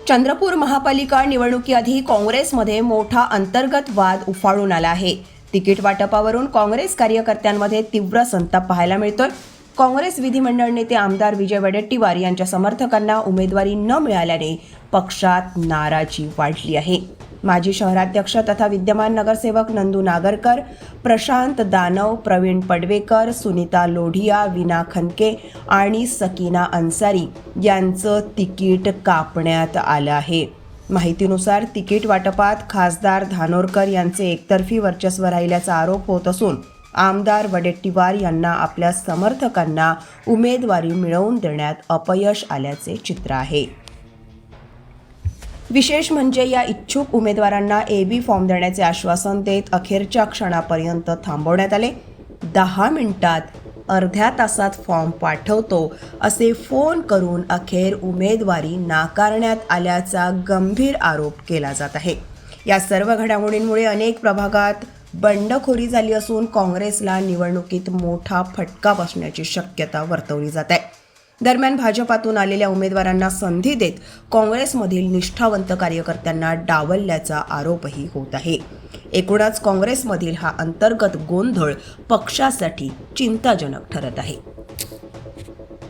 चंद्रपूर महापालिका निवडणुकीआधी काँग्रेसमध्ये मोठा अंतर्गत वाद उफाळून आला आहे। तिकीट वाटपावरून काँग्रेस कार्यकर्त्यांमध्ये तीव्र संताप पाहायला मिळतोय। काँग्रेस विधिमंडळ नेते आमदार विजय वडेट्टीवार यांच्या समर्थकांना उमेदवारी न मिळाल्याने पक्षात नाराजी वाढली आहे। माजी शहराध्यक्ष तथा विद्यमान नगरसेवक नंदू नागरकर, प्रशांत दानव, प्रवीण पडवेकर, सुनीता लोढिया, विना खनके आणि सकीना अन्सारी यांचं तिकीट कापण्यात आलं आहे। माहितीनुसार तिकीट वाटपात खासदार धानोरकर यांचे एकतर्फी वर्चस्व राहिल्याचा आरोप होत असून आमदार वडेट्टीवार यांना आपल्या समर्थकांना उमेदवारी मिळवून देण्यात अपयश आल्याचे चित्र आहे। विशेष म्हणजे या इच्छुक उमेदवारांना AB फॉर्म देण्याचे आश्वासन देत अखेरच्या क्षणापर्यंत थांबवण्यात आले। 10 मिनिटात, अर्ध्या तासात फॉर्म पाठवतो असे फोन करून अखेर उमेदवारी नाकारण्यात आल्याचा गंभीर आरोप केला जात आहे। या सर्व घडामोडींमुळे अनेक प्रभागात बंडखोरी झाली असून काँग्रेसला निवडणुकीत मोठा फटका बसण्याची शक्यता वर्तवली जात आहे। दरम्यान भाजपातून आलेल्या उमेदवारांना संधी देत काँग्रेसमधील निष्ठावंत कार्यकर्त्यांना डावलल्याचा आरोपही होत आहे। एकूणच काँग्रेसमधील हा अंतर्गत गोंधळ पक्षासाठी चिंताजनक ठरत आहे।